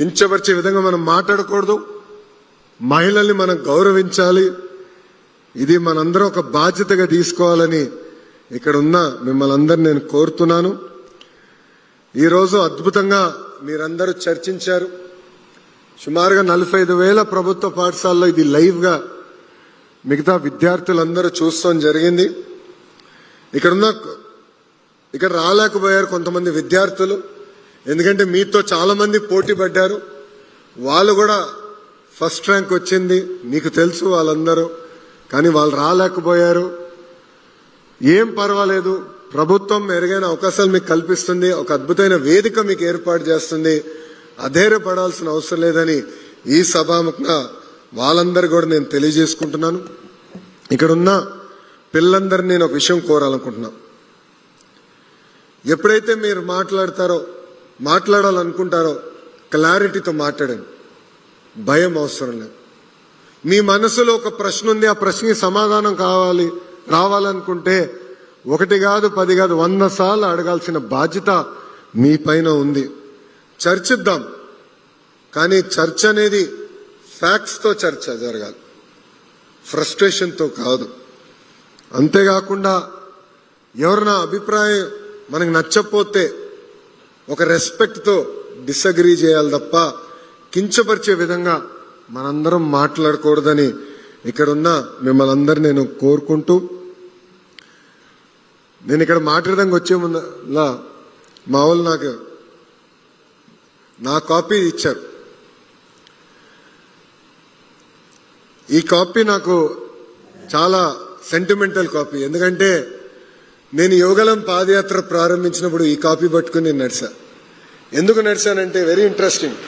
కించపరిచే విధంగా మనం మాట్లాడకూడదు. మహిళల్ని మనం గౌరవించాలి. ఇది మనందరం ఒక బాధ్యతగా తీసుకోవాలని ఇక్కడ ఉన్న మిమ్మల్ని అందరినీ నేను కోరుతున్నాను. ఈరోజు అద్భుతంగా మీరందరూ చర్చించారు. సుమారుగా 45,000 ప్రభుత్వ పాఠశాలలో ఇది లైవ్గా మిగతా విద్యార్థులందరూ చూస్తాం జరిగింది. ఇక్కడ రాలేకపోయారు కొంతమంది విద్యార్థులు, ఎందుకంటే మీతో చాలా మంది పోటీ పడ్డారు. వాళ్ళు కూడా ఫస్ట్ ర్యాంక్ వచ్చింది, మీకు తెలుసు వాళ్ళందరూ. కానీ వాళ్ళు రాలేకపోయారు. ఏం పర్వాలేదు, ప్రభుత్వం మెరుగైన అవకాశాలు మీకు కల్పిస్తుంది, ఒక అద్భుతమైన వేదిక మీకు ఏర్పాటు చేస్తుంది. అధైర్యపడాల్సిన అవసరం లేదని ఈ సభాముఖంగా వాళ్ళందరూ కూడా నేను తెలియజేసుకుంటున్నాను. ఇక్కడున్న పిల్లలందరినీ నేను ఒక విషయం కోరాలనుకుంటున్నాను. ఎప్పుడైతే మీరు మాట్లాడాలనుకుంటారో క్లారిటీతో మాట్లాడండి. భయం అవసరం లేదు. మీ మనసులో ఒక ప్రశ్న ఉంది, ఆ ప్రశ్నకి సమాధానం రావాలనుకుంటే 1 కాదు 10 కాదు 100 సార్లు అడగాల్సిన బాధ్యత మీ పైన ఉంది. చర్చిద్దాం, కానీ చర్చ అనేది ఫ్యాక్ట్స్తో చర్చ జరగాలి, ఫ్రస్ట్రేషన్తో కాదు. అంతేకాకుండా ఎవరైనా అభిప్రాయం మనకు నచ్చకపోతే ఒక రెస్పెక్ట్తో డిసగ్రీ చేయాలి తప్ప కించపరిచే విధంగా మనందరం మాట్లాడకూడదని ఇక్కడున్న మిమ్మల్ని అందరినీ నేను కోరుకుంటూ, నేను ఇక్కడ మాట్లాడడానికి వచ్చే ముందులా మా వాళ్ళు నా కాపీ ఇచ్చారు. ఈ కాపీ నాకు చాలా సెంటిమెంటల్ కాపీ. ఎందుకంటే నేను యువగలం పాదయాత్ర ప్రారంభించినప్పుడు ఈ కాపీ పట్టుకుని నేను నడిచా. ఎందుకు నడిచానంటే వెరీ ఇంట్రెస్టింగ్.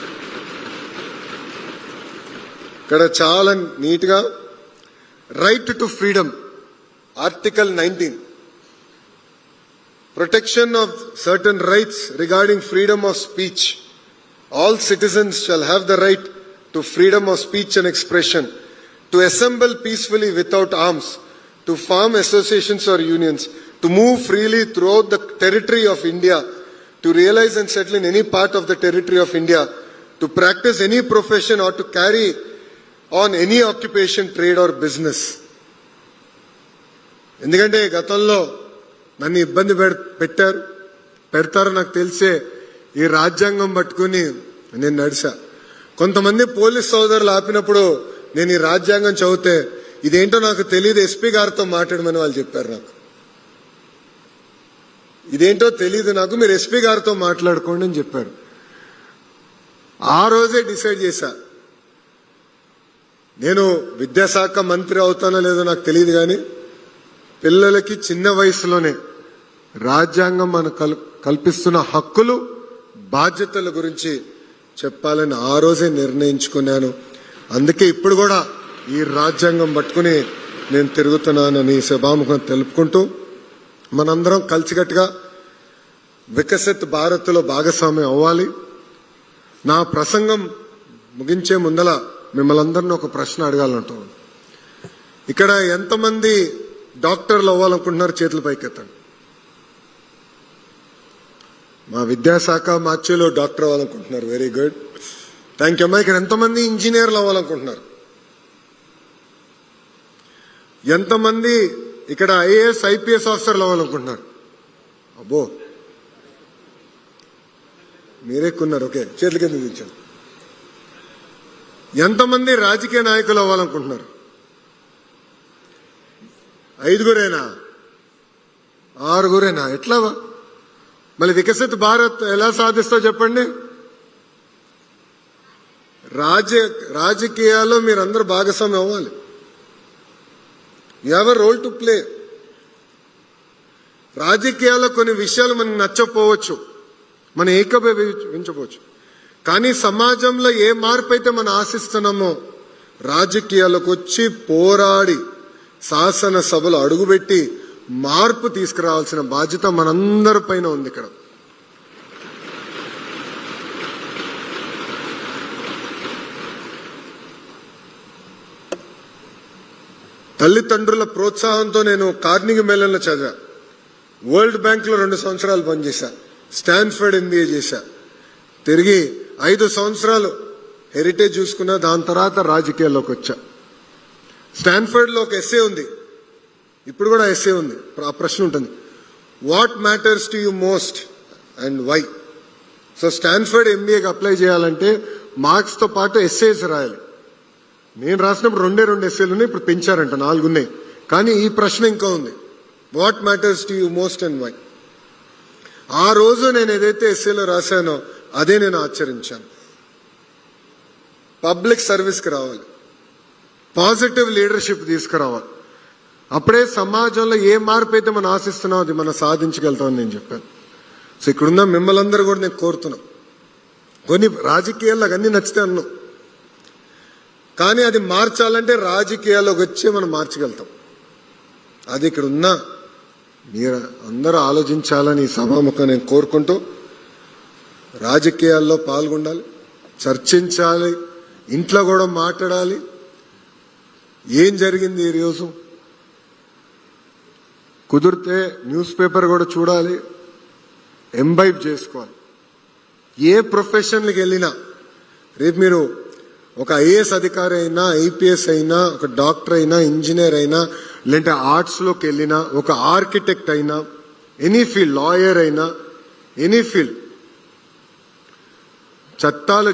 ఇక్కడ చాలా నీట్గా right to freedom, article 19, protection of certain rights regarding freedom of speech. All citizens shall have the right to freedom of speech and expression, to assemble peacefully without arms, to form associations or unions, to move freely throughout the territory of India, to realize and settle in any part of the territory of India, to practice any profession or to carry on any occupation, trade or business. ఎందుకంటే గతంలో నన్ను ఇబ్బంది పెడతారు నాకు తెలిసే ఈ రాజ్యాంగం పట్టుకుని నేను నడిచా. కొంతమంది పోలీస్ సోదరులు ఆపినప్పుడు నేను ఈ రాజ్యాంగం చదివితే ఇదేంటో నాకు తెలియదు, ఎస్పీ గారితో మాట్లాడమని వాళ్ళు చెప్పారు. నాకు ఇదేంటో తెలియదు, నాకు మీరు ఎస్పీ గారితో మాట్లాడుకోండి అని చెప్పారు. ఆ రోజే డిసైడ్ చేశా, నేను విద్యాశాఖ మంత్రి అవుతానో లేదో నాకు తెలియదు, కానీ పిల్లలకి చిన్న వయసులోనే రాజ్యాంగం మనకు కల్పిస్తున్న హక్కులు బాధ్యతల గురించి చెప్పాలని ఆ రోజే నిర్ణయించుకున్నాను. అందుకే ఇప్పుడు కూడా ఈ రాజ్యాంగం పట్టుకుని నేను తిరుగుతున్నానని సభాముఖం తెలుపుకుంటూ, మనందరం కలిసికట్టుగా వికసిత్ భారత్లో భాగస్వామ్యం అవ్వాలి. నా ప్రసంగం ముగించే ముందల మిమ్మల్ని అందరినీ ఒక ప్రశ్న అడగాలంటాను. ఇక్కడ ఎంతమంది డాక్టర్లు అవ్వాలనుకుంటున్నారు? చేతుల పైకెత్తండి. మా విద్యాశాఖ మార్చిలో డాక్టర్ అవ్వాలనుకుంటున్నారు. వెరీ గుడ్, థ్యాంక్ యూ అమ్మా. ఇక్కడ ఎంతమంది ఇంజనీర్లు అవ్వాలనుకుంటున్నారు? ఎంతమంది ఇక్కడ ఐఏఎస్ ఐపీఎస్ ఆఫీసర్లు అవ్వాలనుకుంటున్నారు? అబ్బో, మీరెక్కున్నారు. ఓకే, చేతుల కింద దించండి. ఎంతమంది రాజకీయ నాయకులు అవ్వాలనుకుంటున్నారు? 5గురేనా? 6గురేనా? ఎట్లా? మళ్ళీ వికసిత్ భారత్ ఎలా సాధిస్తో చెప్పండి. రాజకీయాల్లో మీరందరూ భాగస్వామ్యం అవ్వాలి. You have a role to play. రాజకీయాల్లో కొన్ని విషయాలు మనకు నచ్చకపోవచ్చు, మనం ఏకీభవించవచ్చు, కానీ సమాజంలో ఏ మార్పు అయితే మనం ఆశిస్తున్నామో రాజకీయాలకు వచ్చి పోరాడి శాసనసభలో అడుగుపెట్టి మార్పు తీసుకురావాల్సిన బాధ్యత మనందరి పైన ఉంది. ఇక్కడ తల్లిదండ్రుల ప్రోత్సాహంతో నేను కార్నిగి మెల్లన్లో చదివా, వరల్డ్ బ్యాంక్ లో 2 సంవత్సరాలు పనిచేశా, స్టాన్ఫర్డ్ MBA చేశా, తిరిగి 5 సంవత్సరాలు హెరిటేజ్ చూసుకున్నా, దాని తర్వాత రాజకీయాల్లోకి వచ్చా. స్టాన్ఫర్డ్లో ఒక ఎస్సే ఉంది, ఇప్పుడు కూడా ఎస్సే ఉంది. ఆ ప్రశ్న ఉంటుంది, what matters to you most and why. So Stanford ఎంబీఏకి అప్లై చేయాలంటే మార్క్స్తో పాటు ఎస్సేస్ రాయాలి. నేను రాసినప్పుడు 2 ఎస్సేలు ఉన్నాయి, ఇప్పుడు పెంచారంట 4 ఉన్నాయి. కానీ ఈ ప్రశ్న ఇంకా ఉంది, what matters to you most and why. ఆ రోజు నేను ఏదైతే ఎస్సేలో రాశానో అదే నేను ఆచరించాను. పబ్లిక్ సర్వీస్కి రావాలి, పాజిటివ్ లీడర్షిప్ తీసుకురావాలి. అప్పుడే సమాజంలో ఏ మార్పు అయితే మనం ఆశిస్తున్నాం అది మనం సాధించగలుగుతామని నేను చెప్పాను. సో ఇక్కడున్న మిమ్మల్ని అందరూ కూడా నేను కోరుతున్నాం, కొన్ని రాజకీయాల్లో అన్నీ నచ్చితే అన్నాం, కానీ అది మార్చాలంటే రాజకీయాల్లోకి వచ్చి మనం మార్చగలుగుతాం. అది ఇక్కడ ఉన్నా మీరు అందరూ ఆలోచించాలని ఈ సభాముఖం నేను కోరుకుంటూ, రాజకీయాల్లో పాల్గొనాలి, చర్చించాలి, ఇంట్లో కూడా మాట్లాడాలి. ఏం జరిగింది ఈరోజు కుదిరితే న్యూస్ పేపర్ కూడా చూడాలి, ఎంబైబ్ చేసుకోవాలి. ఏ ప్రొఫెషన్కి వెళ్ళినా, రేపు మీరు ఒక ఐఏఎస్ అధికారి అయినా, ఐపీఎస్ అయినా, ఒక డాక్టర్ అయినా, ఇంజనీర్ అయినా, లేదంటే ఆర్ట్స్లోకి వెళ్ళినా, ఒక ఆర్కిటెక్ట్ అయినా, ఎనీ ఫీల్డ్, లాయర్ అయినా, ఎనీ ఫీల్డ్, చట్టాలు